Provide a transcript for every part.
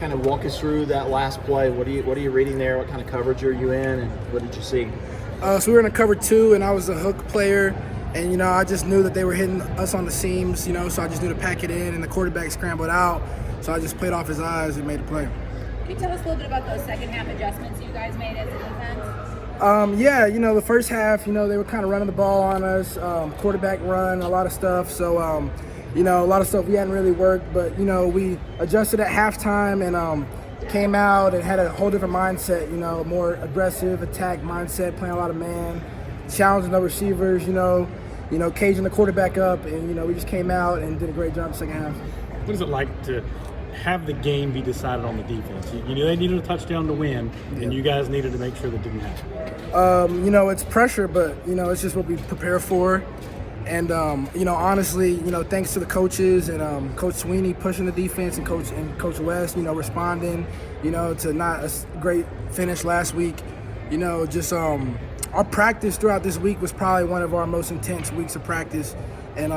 kind of walk us through that last play. What are you reading there? What kind of coverage are you in, and what did you see? So we were in a cover 2, and I was the hook player. And, I just knew that they were hitting us on the seams, so I just knew to pack it in, and the quarterback scrambled out. So I just played off his eyes and made a play. Can you tell us a little bit about those second half adjustments you guys made as a defense? The first half, they were kind of running the ball on us, quarterback run, a lot of stuff. So, a lot of stuff we hadn't really worked. But, we adjusted at halftime and came out and had a whole different mindset, more aggressive attack mindset, playing a lot of man, challenging the receivers, caging the quarterback up. And, we just came out and did a great job in the second half. What is it like to have the game be decided on the defense? They needed a touchdown to win, and you guys needed to make sure that didn't happen. It's pressure, but, it's just what we prepare for. And, honestly, thanks to the coaches and Coach Sweeney pushing the defense and Coach West, responding, to not a great finish last week. Our practice throughout this week was probably one of our most intense weeks of practice. And,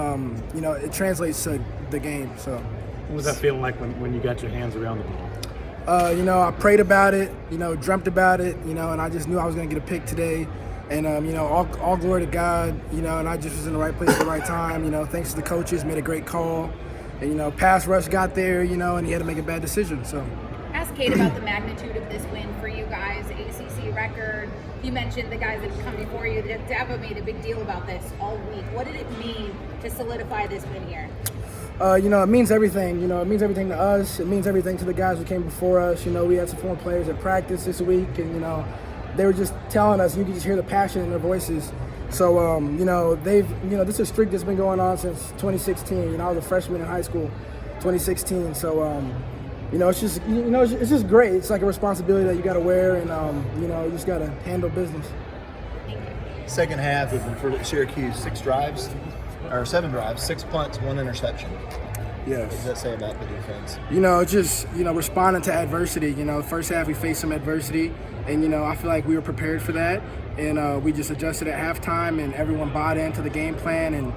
it translates to the game, so. What was that feeling like when you got your hands around the ball? I prayed about it, dreamt about it, and I just knew I was going to get a pick today. And, all glory to God, and I just was in the right place at the right time. Thanks to the coaches, made a great call. And, pass rush got there, and he had to make a bad decision. So. Ask Kate about the magnitude of this win for you guys, ACC record. You mentioned the guys that have come before you. Dabo made a big deal about this all week. What did it mean to solidify this win here? It means everything. It means everything to us. It means everything to the guys who came before us. We had some former players at practice this week, and, they were just telling us, you could just hear the passion in their voices. So, this is a streak that's been going on since 2016. I was a freshman in high school, 2016. So, it's just, it's just great. It's like a responsibility that you got to wear, and, you just got to handle business. Second half for Syracuse, 7 drives, 6 punts, 1 interception. Yes. What does that say about the defense? Just, responding to adversity. First half we faced some adversity, and, I feel like we were prepared for that. And we just adjusted at halftime, and everyone bought into the game plan and,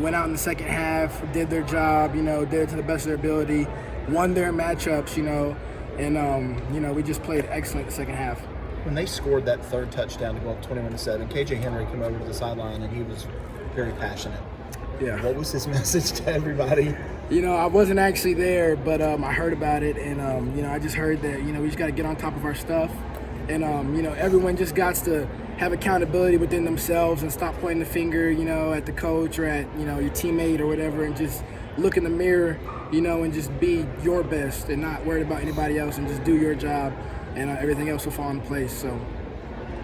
went out in the second half, did their job, did it to the best of their ability, won their matchups, and, we just played excellent the second half. When they scored that third touchdown to go up 21-7, KJ Henry came over to the sideline, and he was very passionate. Yeah. What was his message to everybody? I wasn't actually there, but I heard about it, and I just heard that we just got to get on top of our stuff, and everyone just got to have accountability within themselves and stop pointing the finger, at the coach or at your teammate or whatever, and just look in the mirror, and just be your best and not worried about anybody else, and just do your job, and everything else will fall into place. So,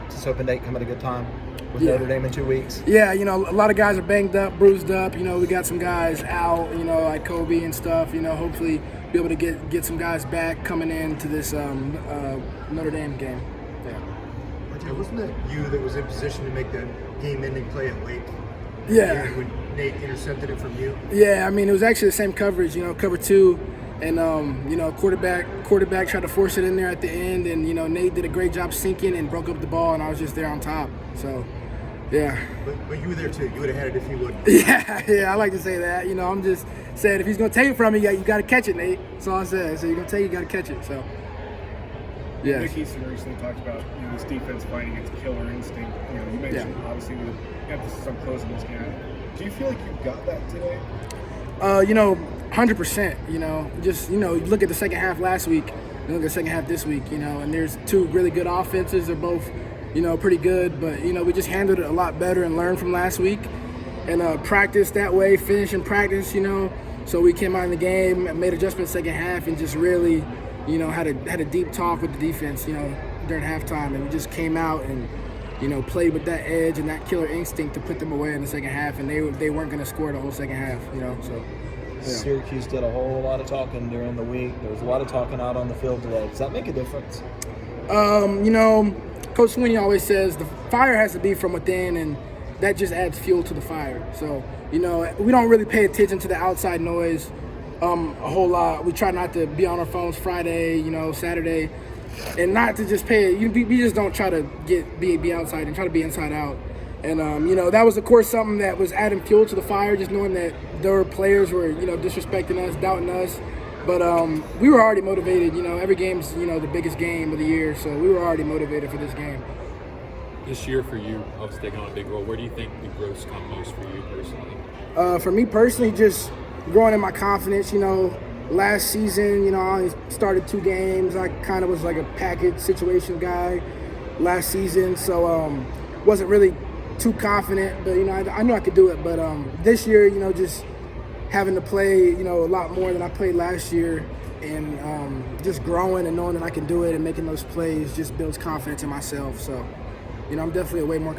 Is open date come at a good time? With Notre Dame in 2 weeks? Yeah, a lot of guys are banged up, bruised up. We got some guys out, like Kobe and stuff. Hopefully be able to get some guys back coming into this Notre Dame game. Yeah. Wasn't it you that was in position to make the game-ending play at Lake? Yeah. When Nate intercepted it from you? Yeah, it was actually the same coverage, cover 2. And, quarterback tried to force it in there at the end. And, Nate did a great job sinking and broke up the ball, and I was just there on top. So, yeah. But you were there too. You would have had it if you wouldn't. Yeah, I like to say that. I'm just saying if he's going to take it from you, you got to catch it, Nate. That's all I said. So you're going to take it, you got to catch it. So, yeah. Mickens recently talked about this defense fighting its killer instinct. You mentioned obviously with emphasis on closing this game. Do you feel like you got that today? 100%. Just look at the second half last week, and look at the second half this week. And there's 2 really good offenses. They're both pretty good, but we just handled it a lot better and learned from last week, and practice that way, finish in practice. So we came out in the game, made adjustments second half, and just really had a deep talk with the defense during halftime, and we just came out and played with that edge and that killer instinct to put them away in the second half, and they weren't going to score the whole second half. So. Yeah. Syracuse did a whole lot of talking during the week. There was a lot of talking out on the field today. Does that make a difference? Coach Sweeney always says the fire has to be from within, and that just adds fuel to the fire. So, we don't really pay attention to the outside noise a whole lot. We try not to be on our phones Friday, Saturday, and not to just we just don't try to be outside and try to be inside out. And, that was, of course, something that was adding fuel to the fire, just knowing that there were players who were, disrespecting us, doubting us. But we were already motivated. You know, every game's, you know, the biggest game of the year, so we were already motivated for this game. This year for you, obviously taking on a big role, where do you think the growth's come most for you personally? For me personally, just growing in my confidence. You know, last season, you know, I only started 2 games. I kind of was like a package situation guy last season, so wasn't really too confident. But, you know, I knew I could do it. But this year, you know, just having to play, you know, a lot more than I played last year, and just growing and knowing that I can do it and making those plays just builds confidence in myself. So, you know, I'm definitely a way more